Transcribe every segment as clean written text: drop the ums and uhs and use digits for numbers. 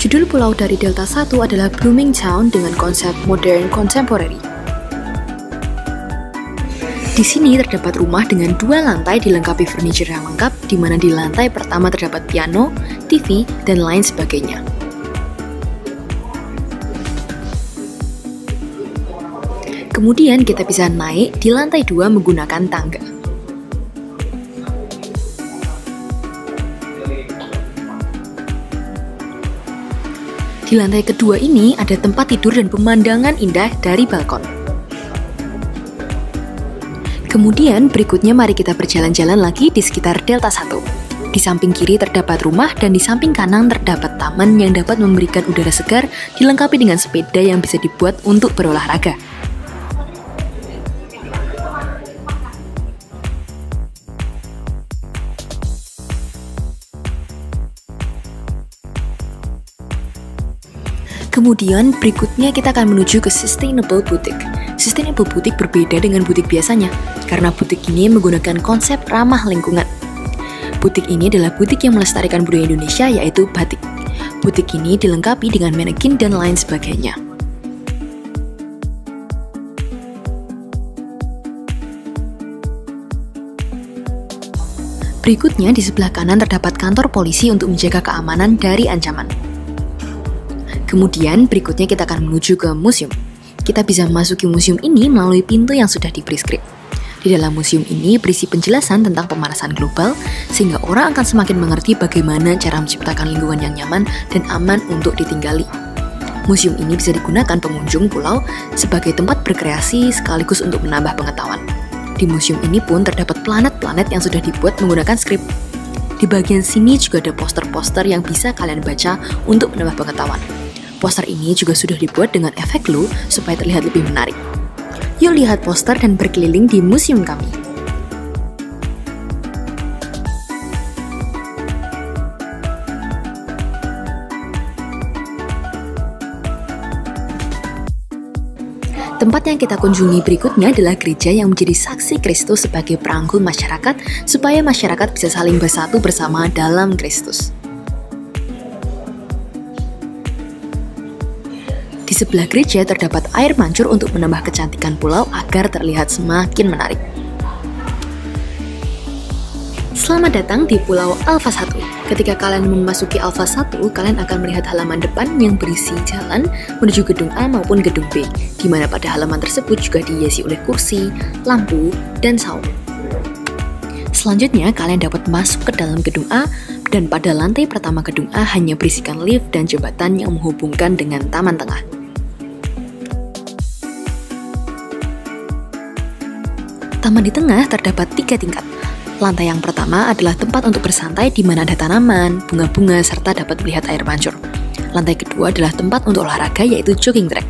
Judul pulau dari Delta 1 adalah Blooming Town dengan konsep modern contemporary. Di sini terdapat rumah dengan 2 lantai dilengkapi furniture yang lengkap, di mana di lantai pertama terdapat piano, TV, dan lain sebagainya. Kemudian kita bisa naik di lantai 2 menggunakan tangga. Di lantai kedua ini ada tempat tidur dan pemandangan indah dari balkon. Kemudian berikutnya mari kita berjalan-jalan lagi di sekitar Delta 1. Di samping kiri terdapat rumah dan di samping kanan terdapat taman yang dapat memberikan udara segar dilengkapi dengan sepeda yang bisa dibuat untuk berolahraga. Kemudian berikutnya kita akan menuju ke Sustainable Boutique. Sustainable Boutique berbeda dengan butik biasanya, karena butik ini menggunakan konsep ramah lingkungan. Butik ini adalah butik yang melestarikan budaya Indonesia, yaitu batik. Butik ini dilengkapi dengan manekin dan lain sebagainya. Berikutnya di sebelah kanan terdapat kantor polisi untuk menjaga keamanan dari ancaman. Kemudian berikutnya kita akan menuju ke museum. Kita bisa memasuki museum ini melalui pintu yang sudah di-prescript. Di dalam museum ini berisi penjelasan tentang pemanasan global, sehingga orang akan semakin mengerti bagaimana cara menciptakan lingkungan yang nyaman dan aman untuk ditinggali. Museum ini bisa digunakan pengunjung pulau sebagai tempat berkreasi sekaligus untuk menambah pengetahuan. Di museum ini pun terdapat planet-planet yang sudah dibuat menggunakan skrip. Di bagian sini juga ada poster-poster yang bisa kalian baca untuk menambah pengetahuan. Poster ini juga sudah dibuat dengan efek glue supaya terlihat lebih menarik. Yuk lihat poster dan berkeliling di museum kami. Tempat yang kita kunjungi berikutnya adalah gereja yang menjadi saksi Kristus sebagai perangkul masyarakat supaya masyarakat bisa saling bersatu bersama dalam Kristus. Di sebelah gereja terdapat air mancur untuk menambah kecantikan pulau agar terlihat semakin menarik. Selamat datang di Pulau Alpha 1. Ketika kalian memasuki Alpha 1, kalian akan melihat halaman depan yang berisi jalan menuju gedung A maupun gedung B, di mana pada halaman tersebut juga dihiasi oleh kursi, lampu, dan saung. Selanjutnya, kalian dapat masuk ke dalam gedung A, dan pada lantai pertama gedung A hanya berisikan lift dan jembatan yang menghubungkan dengan taman tengah. Taman di tengah terdapat 3 tingkat. Lantai yang pertama adalah tempat untuk bersantai di mana ada tanaman, bunga-bunga, serta dapat melihat air mancur. Lantai kedua adalah tempat untuk olahraga yaitu jogging track.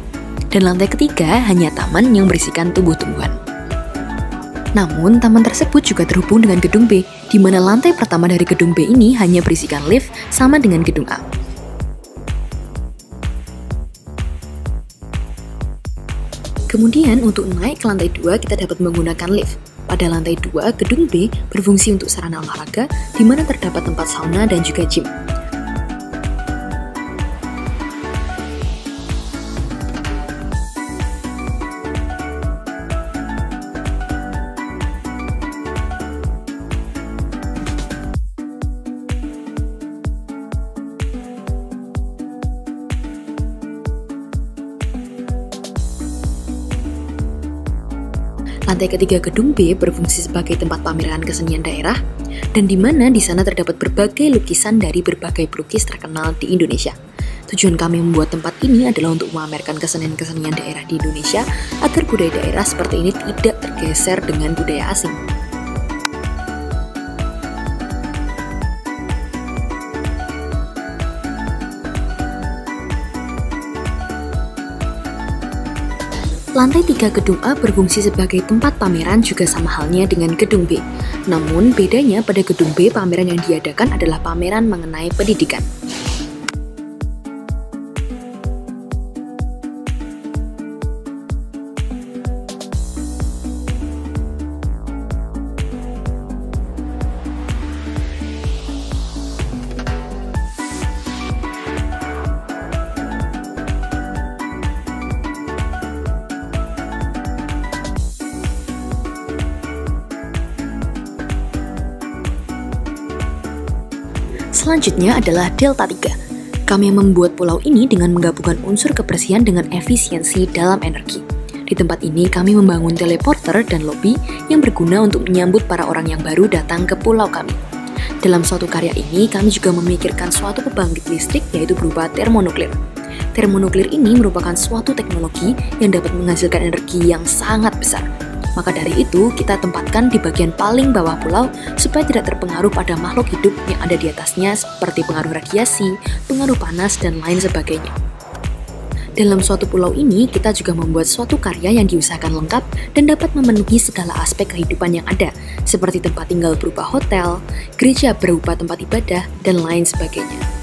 Dan lantai ketiga hanya taman yang berisikan tumbuh-tumbuhan. Namun, taman tersebut juga terhubung dengan gedung B, di mana lantai pertama dari gedung B ini hanya berisikan lift sama dengan gedung A. Kemudian untuk naik ke lantai 2 kita dapat menggunakan lift. Pada lantai 2, gedung B berfungsi untuk sarana olahraga, di mana terdapat tempat sauna dan juga gym. Lantai ketiga gedung B berfungsi sebagai tempat pameran kesenian daerah, dan di mana di sana terdapat berbagai lukisan dari berbagai pelukis terkenal di Indonesia. Tujuan kami membuat tempat ini adalah untuk memamerkan kesenian-kesenian daerah di Indonesia agar budaya daerah seperti ini tidak tergeser dengan budaya asing. Lantai 3 gedung A berfungsi sebagai tempat pameran juga sama halnya dengan gedung B. Namun bedanya pada gedung B pameran yang diadakan adalah pameran mengenai pendidikan. Selanjutnya adalah Delta 3. Kami membuat pulau ini dengan menggabungkan unsur kebersihan dengan efisiensi dalam energi. Di tempat ini kami membangun teleporter dan lobby yang berguna untuk menyambut para orang yang baru datang ke pulau kami. Dalam suatu karya ini, kami juga memikirkan suatu pembangkit listrik yaitu berupa termonuklir. Termonuklir ini merupakan suatu teknologi yang dapat menghasilkan energi yang sangat besar. Maka dari itu, kita tempatkan di bagian paling bawah pulau supaya tidak terpengaruh pada makhluk hidup yang ada di atasnya seperti pengaruh radiasi, pengaruh panas, dan lain sebagainya. Dalam suatu pulau ini, kita juga membuat suatu karya yang diusahakan lengkap dan dapat memenuhi segala aspek kehidupan yang ada, seperti tempat tinggal berupa hotel, gereja berupa tempat ibadah, dan lain sebagainya.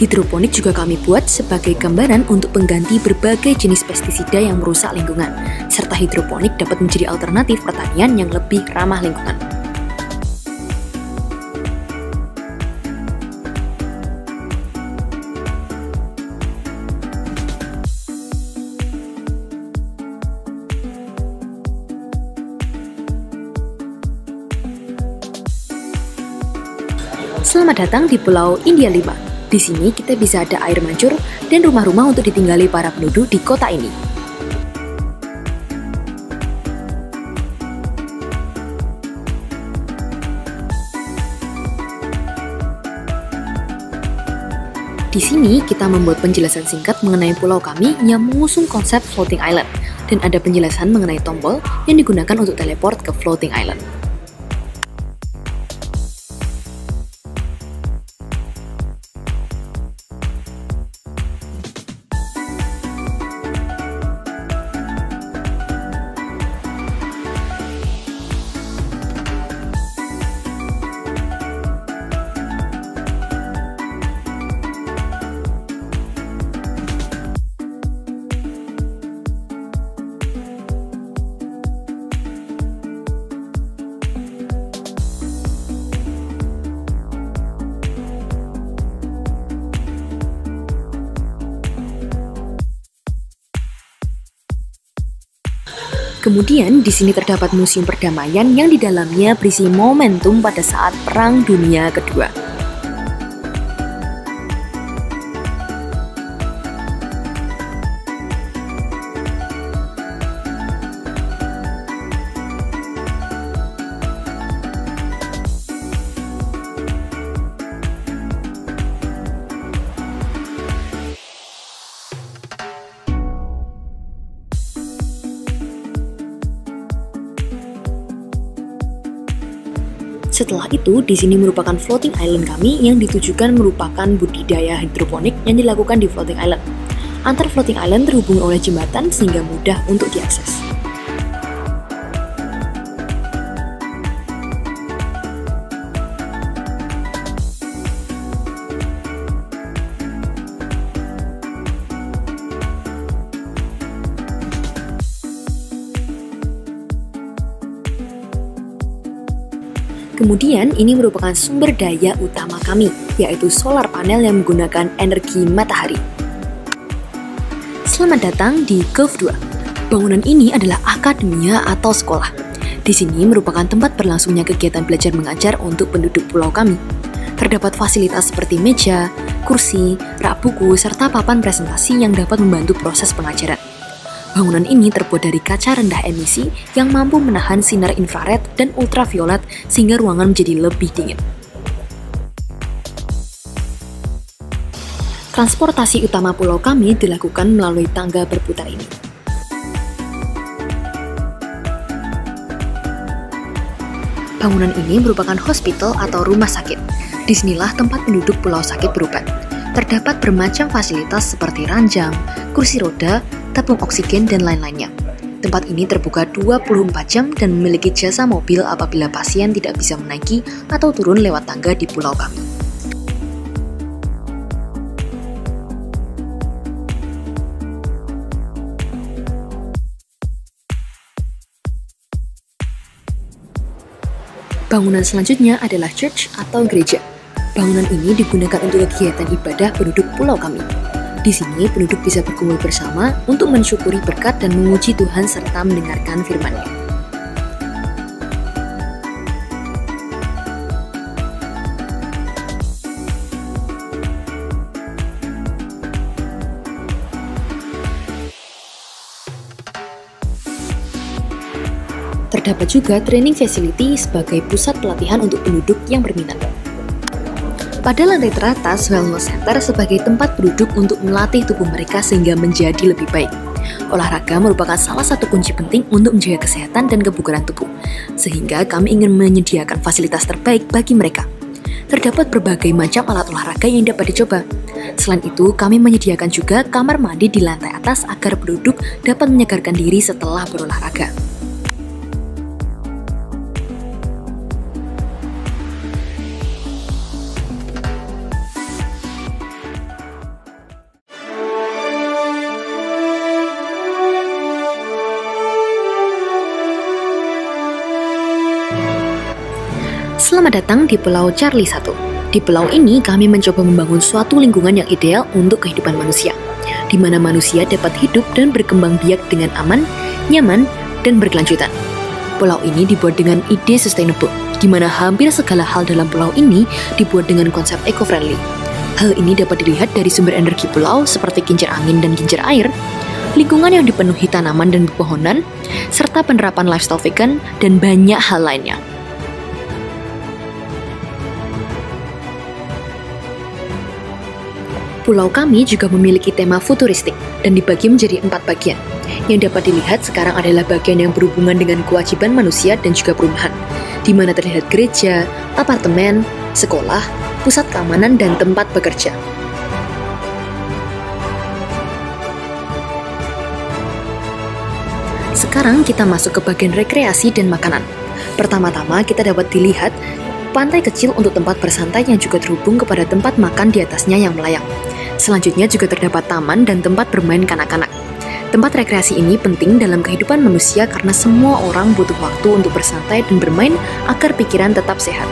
Hidroponik juga kami buat sebagai gambaran untuk pengganti berbagai jenis pestisida yang merusak lingkungan, serta hidroponik dapat menjadi alternatif pertanian yang lebih ramah lingkungan. Selamat datang di Pulau India 5. Di sini kita bisa ada air mancur dan rumah-rumah untuk ditinggali para penduduk di kota ini. Di sini kita membuat penjelasan singkat mengenai pulau kami yang mengusung konsep floating island, dan ada penjelasan mengenai tombol yang digunakan untuk teleport ke floating island. Kemudian di sini terdapat museum perdamaian yang di dalamnya berisi momentum pada saat Perang Dunia Kedua. Setelah itu, di sini merupakan floating island kami yang ditujukan merupakan budidaya hidroponik yang dilakukan di floating island. Antar floating island terhubung oleh jembatan sehingga mudah untuk diakses. Kemudian ini merupakan sumber daya utama kami, yaitu solar panel yang menggunakan energi matahari. Selamat datang di Cove 2. Bangunan ini adalah akademia atau sekolah. Di sini merupakan tempat berlangsungnya kegiatan belajar mengajar untuk penduduk pulau kami. Terdapat fasilitas seperti meja, kursi, rak buku, serta papan presentasi yang dapat membantu proses pengajaran. Bangunan ini terbuat dari kaca rendah emisi yang mampu menahan sinar infrared dan ultraviolet sehingga ruangan menjadi lebih dingin. Transportasi utama pulau kami dilakukan melalui tangga berputar ini. Bangunan ini merupakan hospital atau rumah sakit. Disinilah tempat penduduk pulau sakit berobat. Terdapat bermacam fasilitas seperti ranjang, kursi roda, tabung oksigen, dan lain-lainnya. Tempat ini terbuka 24 jam dan memiliki jasa mobil apabila pasien tidak bisa menaiki atau turun lewat tangga di pulau kami. Bangunan selanjutnya adalah church atau gereja. Bangunan ini digunakan untuk kegiatan ibadah penduduk pulau kami. Di sini penduduk bisa berkumpul bersama untuk mensyukuri berkat dan memuji Tuhan serta mendengarkan firman-Nya. Terdapat juga training facility sebagai pusat pelatihan untuk penduduk yang berminat. Pada lantai teratas, wellness center sebagai tempat penduduk untuk melatih tubuh mereka sehingga menjadi lebih baik. Olahraga merupakan salah satu kunci penting untuk menjaga kesehatan dan kebugaran tubuh, sehingga kami ingin menyediakan fasilitas terbaik bagi mereka. Terdapat berbagai macam alat olahraga yang dapat dicoba. Selain itu, kami menyediakan juga kamar mandi di lantai atas agar penduduk dapat menyegarkan diri setelah berolahraga. Selamat datang di Pulau Charlie 1. Di pulau ini kami mencoba membangun suatu lingkungan yang ideal untuk kehidupan manusia, di mana manusia dapat hidup dan berkembang biak dengan aman, nyaman, dan berkelanjutan. Pulau ini dibuat dengan ide sustainable, di mana hampir segala hal dalam pulau ini dibuat dengan konsep eco-friendly. Hal ini dapat dilihat dari sumber energi pulau seperti kincir angin dan kincir air, lingkungan yang dipenuhi tanaman dan pepohonan, serta penerapan lifestyle vegan, dan banyak hal lainnya. Pulau kami juga memiliki tema futuristik dan dibagi menjadi 4 bagian. Yang dapat dilihat sekarang adalah bagian yang berhubungan dengan kewajiban manusia dan juga perumahan, di mana terlihat gereja, apartemen, sekolah, pusat keamanan, dan tempat bekerja. Sekarang kita masuk ke bagian rekreasi dan makanan. Pertama-tama kita dapat dilihat pantai kecil untuk tempat bersantai yang juga terhubung kepada tempat makan di atasnya yang melayang. Selanjutnya juga terdapat taman dan tempat bermain kanak-kanak. Tempat rekreasi ini penting dalam kehidupan manusia karena semua orang butuh waktu untuk bersantai dan bermain agar pikiran tetap sehat.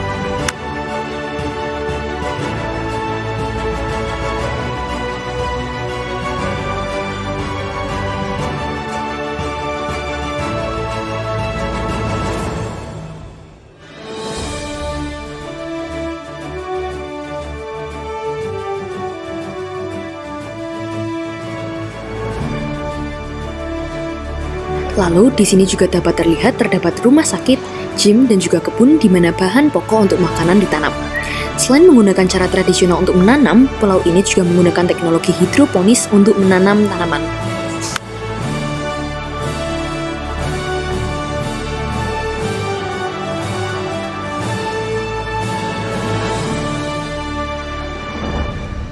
Lalu di sini juga dapat terdapat rumah sakit, gym, dan juga kebun di mana bahan pokok untuk makanan ditanam. Selain menggunakan cara tradisional untuk menanam, pulau ini juga menggunakan teknologi hidroponis untuk menanam tanaman.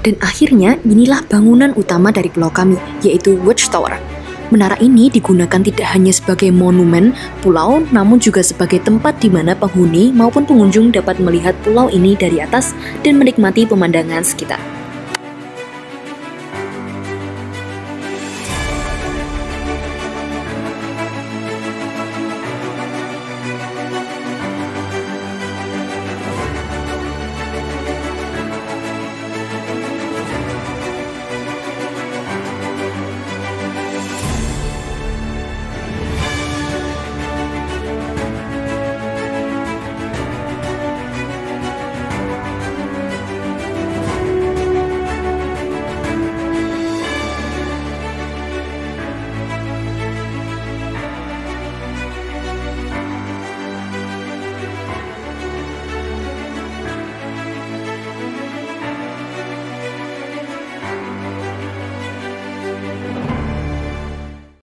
Dan akhirnya inilah bangunan utama dari pulau kami, yaitu Watchtower. Menara ini digunakan tidak hanya sebagai monumen pulau, namun juga sebagai tempat di mana penghuni maupun pengunjung dapat melihat pulau ini dari atas dan menikmati pemandangan sekitar.